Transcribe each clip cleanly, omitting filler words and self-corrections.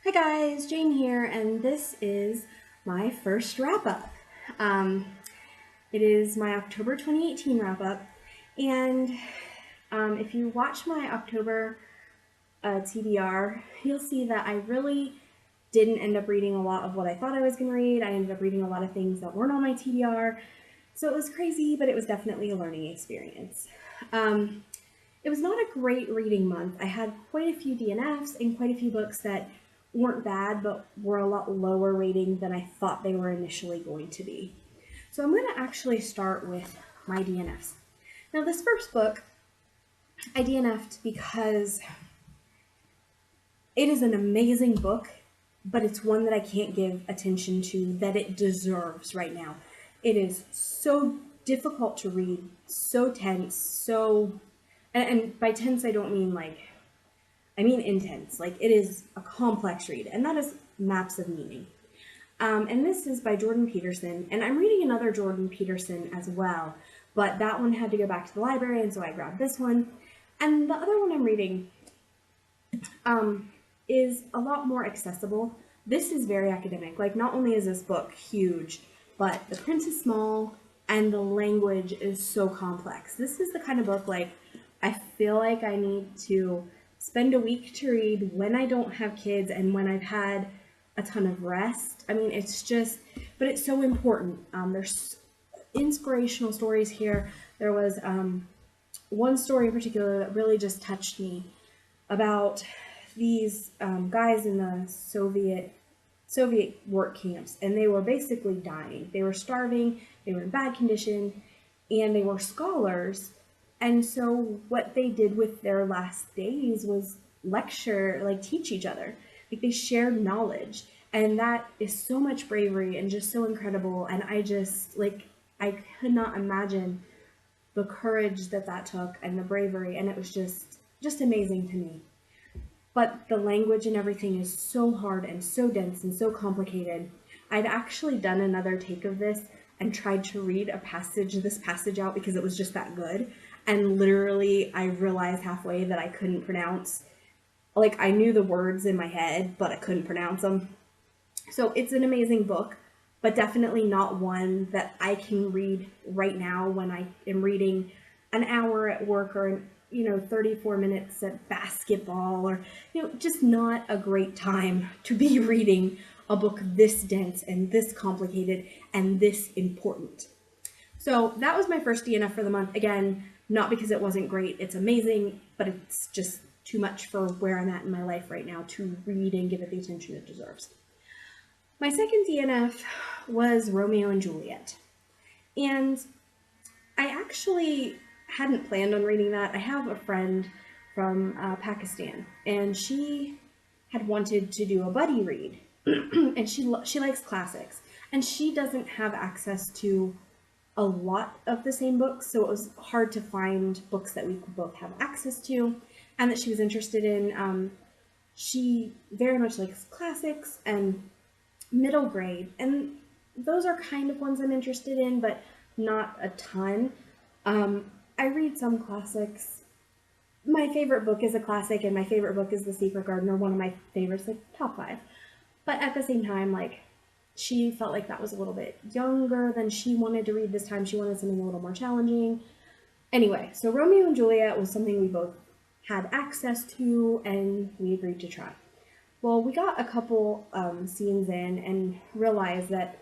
Hi guys, Jane here, and this is my first wrap-up. It is my October 2018 wrap-up, and if you watch my October TBR, you'll see that I really didn't end up reading a lot of what I thought I was going to read. I ended up reading a lot of things that weren't on my TBR, so it was crazy, but it was definitely a learning experience. It was not a great reading month. I had quite a few DNFs and quite a few books that weren't bad, but were a lot lower rating than I thought they were initially going to be. So I'm going to actually start with my DNFs. Now, this first book, I DNF'd because it is an amazing book, but it's one that I can't give attention to that it deserves right now. It is so difficult to read, so tense, and by tense I don't mean I mean intense. Like, it is a complex read, and that is Maps of Meaning. And this is by Jordan Peterson, and I'm reading another Jordan Peterson as well, but that one had to go back to the library, and so I grabbed this one. And the other one I'm reading is a lot more accessible. This is very academic. Like, not only is this book huge, but the print is small, and the language is so complex. This is the kind of book, like, I feel like I need to spend a week to read when I don't have kids and when I've had a ton of rest. I mean, it's just, but it's so important. There's inspirational stories here. There was one story in particular that really just touched me about these guys in the Soviet work camps, and they were basically dying. They were starving, they were in bad condition, and they were scholars. And so what they did with their last days was lecture, like teach each other. Like, they shared knowledge, and that is so much bravery and just so incredible. And I just, like, I could not imagine the courage that took and the bravery, and it was just amazing to me. But the language and everything is so hard and so dense and so complicated. I'd actually done another take of this and tried to read this passage out because it was just that good. And literally, I realized halfway that I couldn't pronounce, like, I knew the words in my head, but I couldn't pronounce them. So it's an amazing book, but definitely not one that I can read right now when I am reading an hour at work, or 34 minutes at basketball, or just not a great time to be reading a book this dense and this complicated and this important. So that was my first DNF for the month. Again, not because it wasn't great, it's amazing, but it's just too much for where I'm at in my life right now to read and give it the attention it deserves. My second DNF was Romeo and Juliet. And I actually hadn't planned on reading that. I have a friend from Pakistan, and she had wanted to do a buddy read, and she likes classics, and she doesn't have access to a lot of the same books, so it was hard to find books that we could both have access to and that she was interested in. She very much likes classics and middle grade, and those are kind of ones I'm interested in, but not a ton. I read some classics. My favorite book is a classic, and my favorite book is The Secret Gardener, one of my favorites, like top 5. But at the same time, like, she felt like that was a little bit younger than she wanted to read this time. She wanted something a little more challenging. Anyway, so Romeo and Juliet was something we both had access to, and we agreed to try. Well, we got a couple scenes in and realized that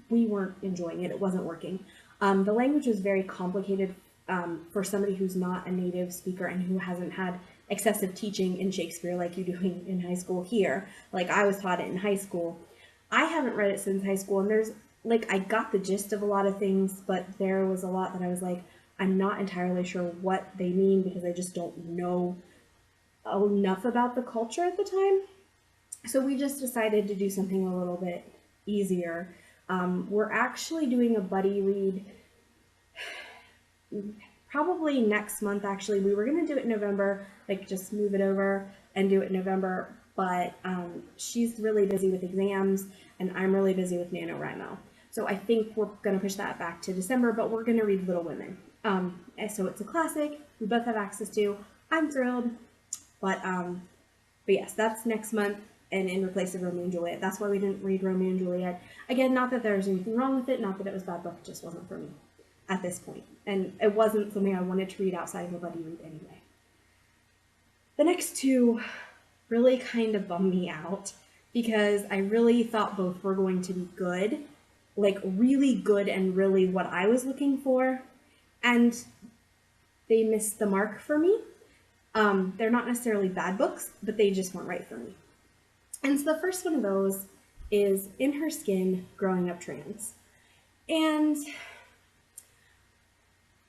we weren't enjoying it. It wasn't working. The language was very complicated for somebody who's not a native speaker and who hasn't had excessive teaching in Shakespeare like you do in high school here. Like, I was taught it in high school. I haven't read it since high school, and there's, like, I got the gist of a lot of things, but there was a lot that I was like, I'm not entirely sure what they mean because I just don't know enough about the culture at the time. So we just decided to do something a little bit easier. We're actually doing a buddy read probably next month. Actually, we were going to do it in November, like, just move it over and do it in November, but she's really busy with exams, and I'm really busy with NaNoWriMo. So I think we're going to push that back to December, but we're going to read Little Women. So it's a classic we both have access to. I'm thrilled, but yes, that's next month. and in replace of Romeo and Juliet. That's why we didn't read Romeo and Juliet. Again, not that there's anything wrong with it, not that it was a bad book, it just wasn't for me at this point. And it wasn't something I wanted to read outside of a buddy read anyway. The next two really kind of bummed me out because I really thought both were going to be good, like really good and really what I was looking for. And they missed the mark for me. They're not necessarily bad books, but they just weren't right for me. And so the first one of those is In Her Skin, Growing Up Trans. And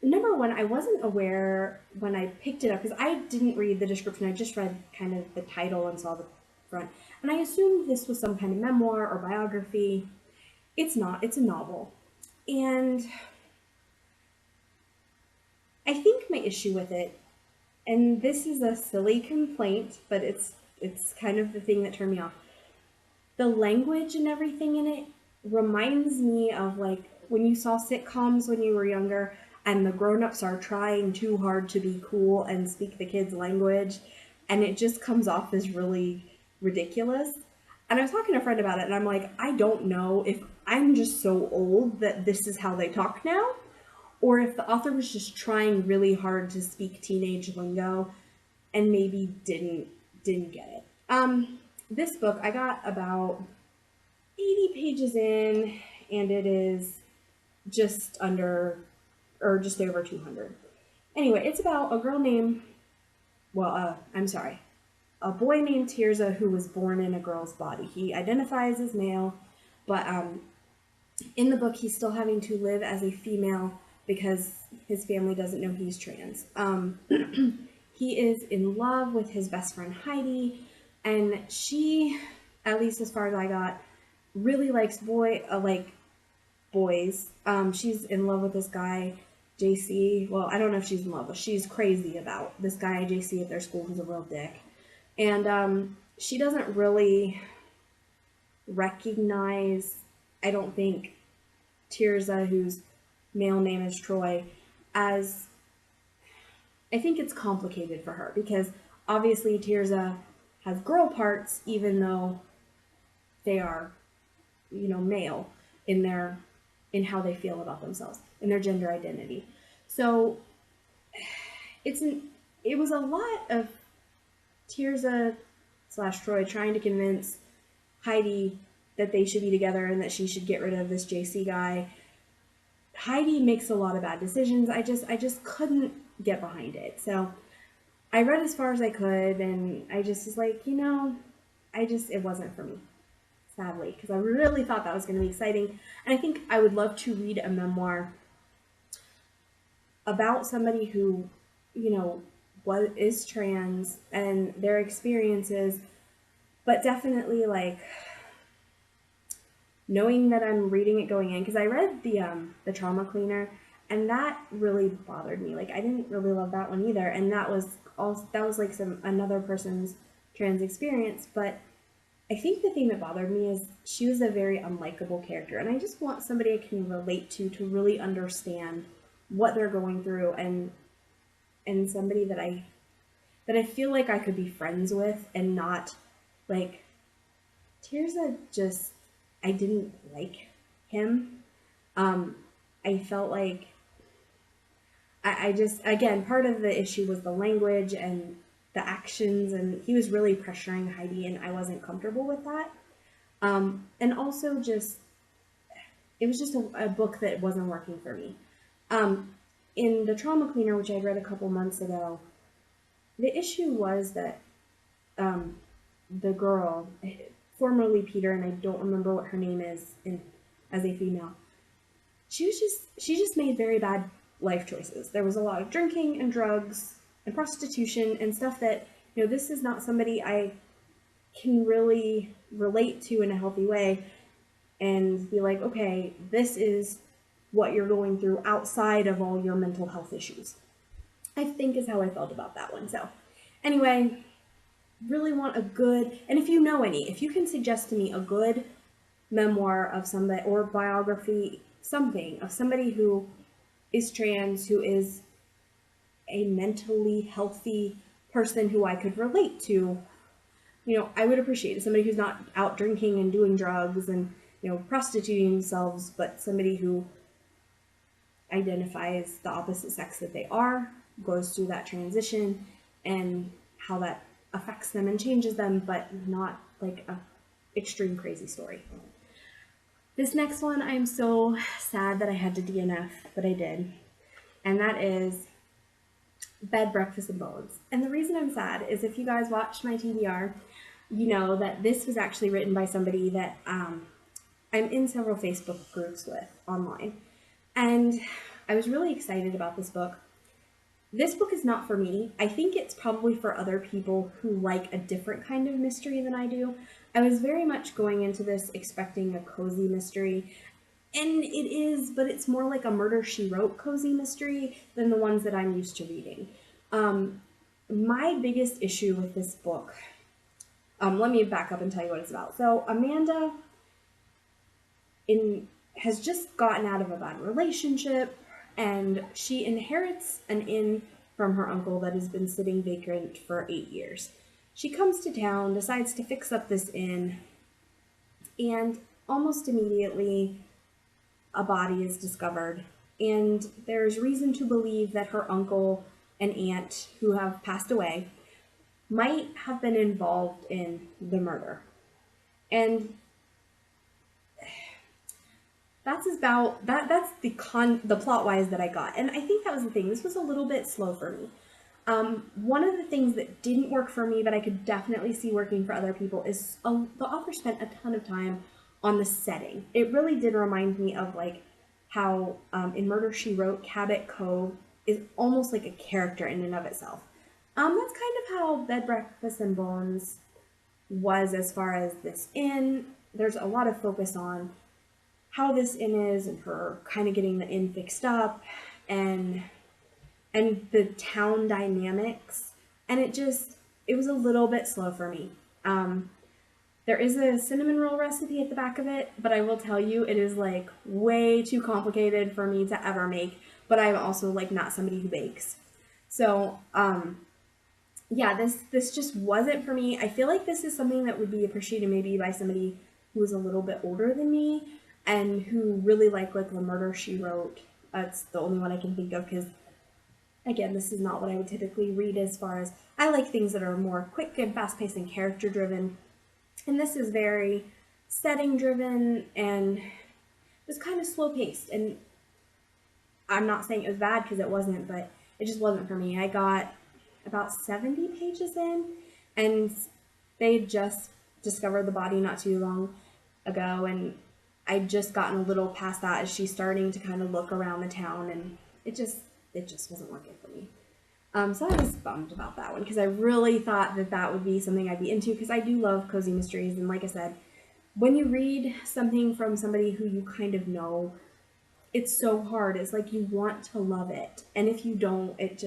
number one, I wasn't aware when I picked it up, because I didn't read the description, I just read kind of the title and saw the front. And I assumed this was some kind of memoir or biography. It's not, it's a novel. And I think my issue with it, and this is a silly complaint, but it's kind of the thing that turned me off. The language and everything in it reminds me of like when you saw sitcoms when you were younger and the grown-ups are trying too hard to be cool and speak the kids' language, and it just comes off as really ridiculous. And I was talking to a friend about it, and I'm like, I don't know if I'm just so old that this is how they talk now, or if the author was just trying really hard to speak teenage lingo and maybe didn't get it. This book, I got about 80 pages in, and it is just under, or just over 200. Anyway, it's about a girl named, a boy named Tirza who was born in a girl's body. He identifies as male, but in the book he's still having to live as a female because his family doesn't know he's trans. He is in love with his best friend Heidi, and she, at least as far as I got, really likes boys. She's in love with this guy, JC. Well, I don't know if she's in love, but she's crazy about this guy, JC, at their school, who's a real dick. And she doesn't really recognize, I don't think, Tirza, whose male name is Troy, as, I think it's complicated for her because obviously Tirza has girl parts even though they are, male in how they feel about themselves, in their gender identity. So it was a lot of Tirza / Troy trying to convince Heidi that they should be together and that she should get rid of this JC guy. Heidi makes a lot of bad decisions. I just couldn't get behind it. So I read as far as I could, and I just was like, it wasn't for me, sadly, because I really thought that was going to be exciting. And I think I would love to read a memoir about somebody who, is trans and their experiences, but definitely like knowing that I'm reading it going in, because I read the Trauma Cleaner, and that really bothered me. Like, I didn't really love that one either, and that was like another person's trans experience. But I think the thing that bothered me is she was a very unlikable character, and I just want somebody I can relate to really understand what they're going through, and somebody that I feel like I could be friends with, and not like Tirza. Just, I didn't like him. I felt like I just, again, part of the issue was the language and the actions, and he was really pressuring Heidi, and I wasn't comfortable with that. And also just, it was just a book that wasn't working for me. In the Trauma Cleaner, which I read a couple months ago, the issue was that the girl, formerly Peter, and I don't remember what her name is as a female, she just made very bad life choices. There was a lot of drinking and drugs and prostitution and stuff that, this is not somebody I can really relate to in a healthy way and be like, okay, this is what you're going through outside of all your mental health issues, I think is how I felt about that one. So anyway, really want a good, and if you can suggest to me a good memoir of somebody, or biography, something of somebody who is trans, who is a mentally healthy person who I could relate to, I would appreciate it. Somebody who's not out drinking and doing drugs and, prostituting themselves, but somebody who identifies the opposite sex that they are, goes through that transition, and how that affects them and changes them, but not like a extreme crazy story. This next one, I'm so sad that I had to DNF, but I did. And that is Bed, Breakfast, and Bones. And the reason I'm sad is if you guys watched my TBR, you know that this was actually written by somebody that I'm in several Facebook groups with online. And I was really excited about this book. This book is not for me. I think it's probably for other people who like a different kind of mystery than I do. I was very much going into this expecting a cozy mystery. And it is, but it's more like a Murder, She Wrote cozy mystery than the ones that I'm used to reading. My biggest issue with this book, let me back up and tell you what it's about. So Amanda has just gotten out of a bad relationship, and she inherits an inn from her uncle that has been sitting vacant for 8 years. She comes to town, decides to fix up this inn, and almost immediately a body is discovered, and there's reason to believe that her uncle and aunt, who have passed away, might have been involved in the murder. And that's about that's the plot wise that I got. And I think that was the thing. This was a little bit slow for me. One of the things that didn't work for me, but I could definitely see working for other people, is the author spent a ton of time on the setting. It really did remind me of like how in Murder, She Wrote, Cabot Cove is almost like a character in and of itself. That's kind of how Bed, Breakfast, and Bones was as far as this inn. There's a lot of focus on how this inn is and her kind of getting the inn fixed up and the town dynamics. And it was a little bit slow for me. There is a cinnamon roll recipe at the back of it, but I will tell you, it is like way too complicated for me to ever make, but I'm also like not somebody who bakes. So, yeah, this just wasn't for me. I feel like this is something that would be appreciated maybe by somebody who is a little bit older than me and who really like the Murder, She Wrote. That's the only one I can think of, because again, this is not what I would typically read, as far as I like things that are more quick and fast-paced and character-driven. And this is very setting-driven and just kind of slow-paced. And I'm not saying it was bad, because it wasn't, but it just wasn't for me. I got about 70 pages in, and they had just discovered the body not too long ago, and I'd just gotten a little past that as she's starting to kind of look around the town, and it just wasn't working for me. So I was bummed about that one, because I really thought that would be something I'd be into, because I do love cozy mysteries. And like I said, when you read something from somebody who you kind of know, it's so hard. It's like you want to love it. And if you don't, it's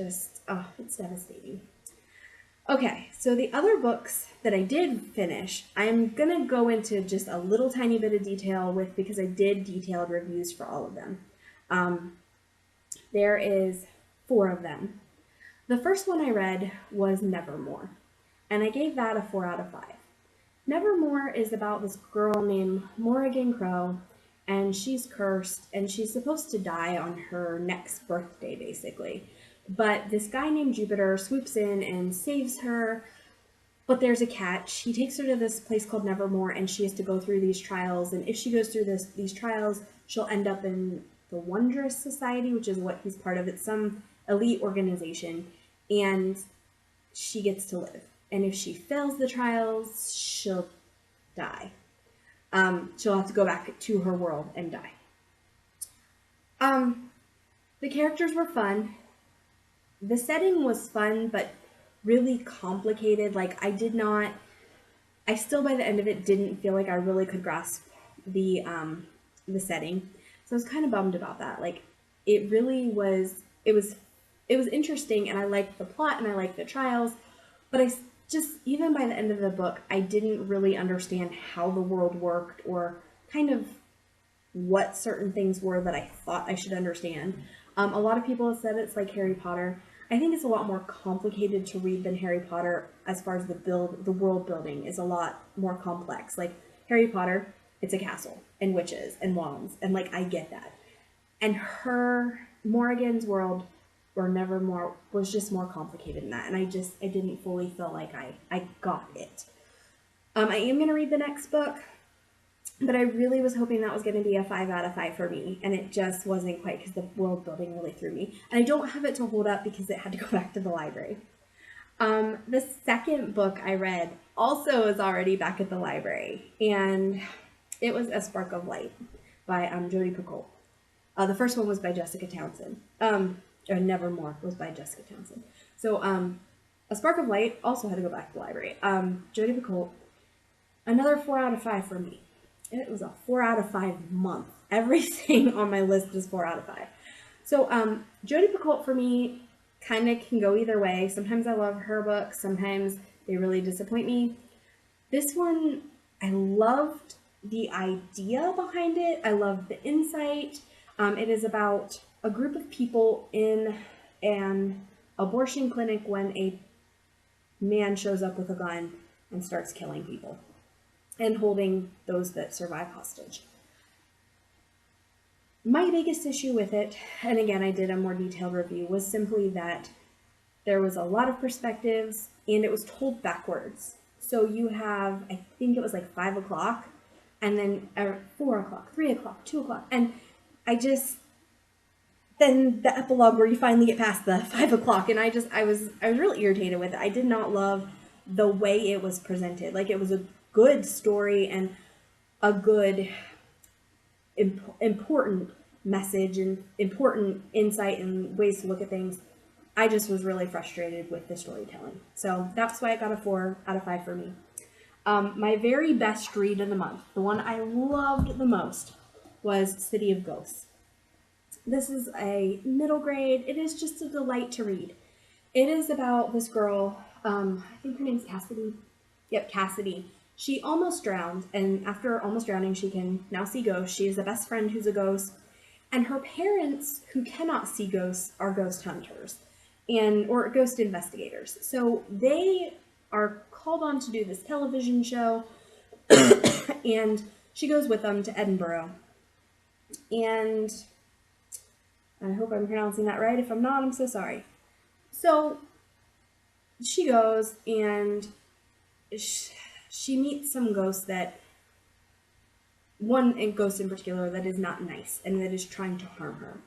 devastating. Okay, so the other books that I did finish, I'm going to go into just a little tiny bit of detail with, because I did detailed reviews for all of them. There is 4 of them. The first one I read was Nevermoor, and I gave that a 4 out of 5. Nevermoor is about this girl named Morrigan Crow, and she's cursed, and she's supposed to die on her next birthday, basically. But this guy named Jupiter swoops in and saves her, but there's a catch. He takes her to this place called Nevermoor, and she has to go through these trials, and if she goes through these trials, she'll end up in the Wondrous Society, which is what he's part of. It's some elite organization, and she gets to live. And if she fails the trials, she'll die. She'll have to go back to her world and die. The characters were fun. The setting was fun, but really complicated. Like, I still by the end of it didn't feel like I really could grasp the setting. So I was kind of bummed about that. Like, it was interesting, and I liked the plot and I liked the trials, but even by the end of the book, I didn't really understand how the world worked, or kind of what certain things were that I thought I should understand. A lot of people have said it's like Harry Potter. I think it's a lot more complicated to read than Harry Potter as far as the world building is a lot more complex. Like Harry Potter, it's a castle and witches and wands, and like I get that. And Morrigan's world or Nevermoor was just more complicated than that, and I didn't fully feel like I got it. I am gonna read the next book, but I really was hoping that was going to be a 5 out of 5 for me, and it just wasn't quite because the world building really threw me. And I don't have it to hold up because it had to go back to the library. The second book I read also is already back at the library, and it was A Spark of Light by Jodi Picoult. The first one was by Jessica Townsend. Or Nevermoor was by Jessica Townsend. So A Spark of Light also had to go back to the library. Jodi Picoult, another 4 out of 5 for me. It was a 4 out of 5 month. Everything on my list is 4 out of 5. So Jodi Picoult for me kind of can go either way. Sometimes I love her books. Sometimes they really disappoint me. This one, I loved the idea behind it. I loved the insight. It is about a group of people in an abortion clinic when a man shows up with a gun and starts killing people and holding those that survive hostage. My biggest issue with it, and again I did a more detailed review, was simply that there was a lot of perspectives and it was told backwards. So you have, I think it was like 5 o'clock, and then 4 o'clock, 3 o'clock, 2 o'clock, and then the epilogue where you finally get past the 5 o'clock, and I was really irritated with it. I did not love the way it was presented. Like, it was a good story and a good important message and important insight and ways to look at things. I just was really frustrated with the storytelling. So that's why it got a 4 out of 5 for me. My very best read of the month, the one I loved the most, was City of Ghosts. This is a middle grade. It is just a delight to read. It is about this girl, I think her name's Cassidy. Yep, Cassidy. She almost drowned, and after almost drowning, she can now see ghosts. She has a best friend who's a ghost, and her parents, who cannot see ghosts, are ghost hunters or ghost investigators. So they are called on to do this television show, and she goes with them to Edinburgh. And I hope I'm pronouncing that right. If I'm not, I'm so sorry. So she goes, and she meets some ghosts one ghost in particular that is not nice and that is trying to harm her.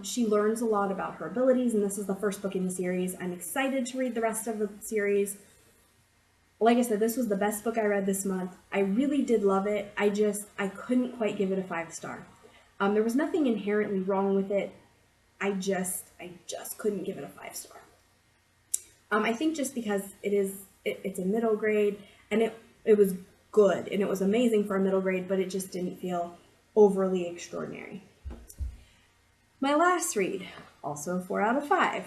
She learns a lot about her abilities, and this is the first book in the series. I'm excited to read the rest of the series. Like I said, this was the best book I read this month. I really did love it. I couldn't quite give it a 5-star. There was nothing inherently wrong with it. I just couldn't give it a 5-star. I think just because it's a middle grade, and it was good, and it was amazing for a middle grade, but it just didn't feel overly extraordinary. My last read, also a 4 out of 5,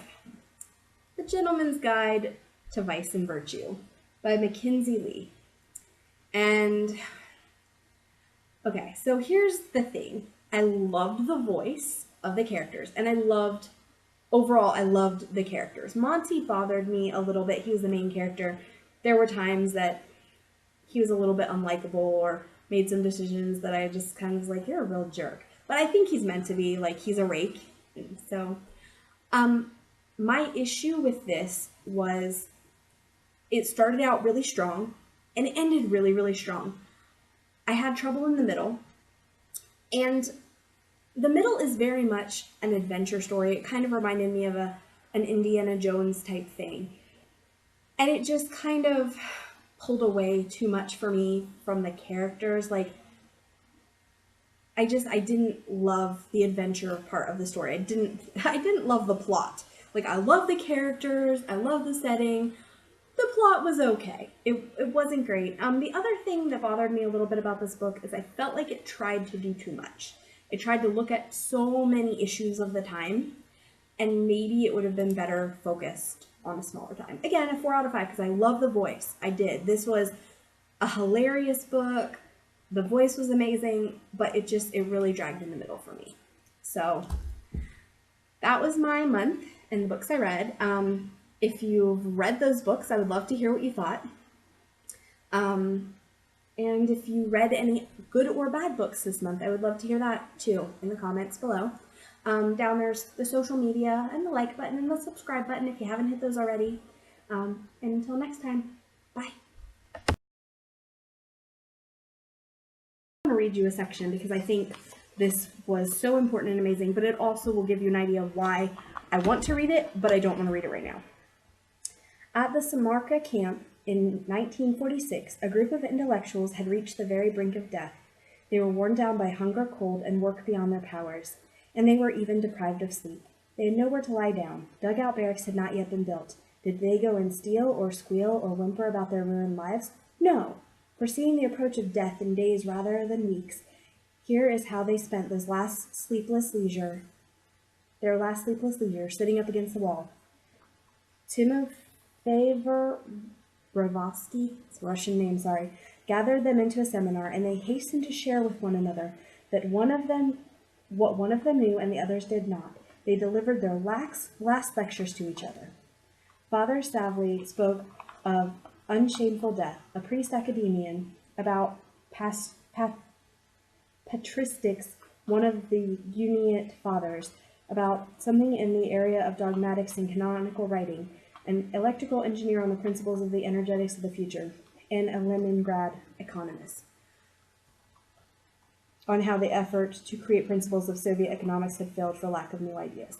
The Gentleman's Guide to Vice and Virtue by Mackenzi. And, okay, so here's the thing. I loved the voice of the characters, and I loved the characters. Monty bothered me a little bit. He was the main character. There were times that he was a little bit unlikable or made some decisions that I just kind of was like, you're a real jerk. But I think he's meant to be, like, he's a rake. So, my issue with this was it started out really strong and it ended really, really strong. I had trouble in the middle, and the middle is very much an adventure story. It kind of reminded me of an Indiana Jones type thing. And it just kind of pulled away too much for me from the characters. Like, I didn't love the adventure part of the story. I didn't love the plot. Like, I love the characters, I love the setting. The plot was okay. It wasn't great. The other thing that bothered me a little bit about this book is I felt like it tried to do too much. It tried to look at so many issues of the time, and maybe it would have been better focused on a smaller time. Again, a 4 out of 5 because I love the voice. I did. This was a hilarious book. The voice was amazing, but it really dragged in the middle for me. So that was my month. and the books I read. If you've read those books, I would love to hear what you thought. And if you read any good or bad books this month, I would love to hear that too in the comments below. Down there's the social media and the like button and the subscribe button if you haven't hit those already. And until next time, bye. I'm going to read you a section because I think this was so important and amazing, but it also will give you an idea of why I want to read it, but I don't want to read it right now. At the Samarkand camp in 1946, a group of intellectuals had reached the very brink of death. They were worn down by hunger, cold, and work beyond their powers, and they were even deprived of sleep. They had nowhere to lie down. Dugout barracks had not yet been built. Did they go and steal or squeal or whimper about their ruined lives? No. Foreseeing the approach of death in days rather than weeks, here is how they spent their last sleepless leisure, sitting up against the wall. Timofey Bravosky, it's a Russian name, gathered them into a seminar, and they hastened to share with one another what one of them knew and the others did not. They delivered their last lectures to each other. Father Stavley spoke of unshameful death, a priest academician, about patristics, one of the Uniate fathers, about something in the area of dogmatics and canonical writing, an electrical engineer on the principles of the energetics of the future, and a Leningrad economist on how the effort to create principles of Soviet economics had failed for lack of new ideas.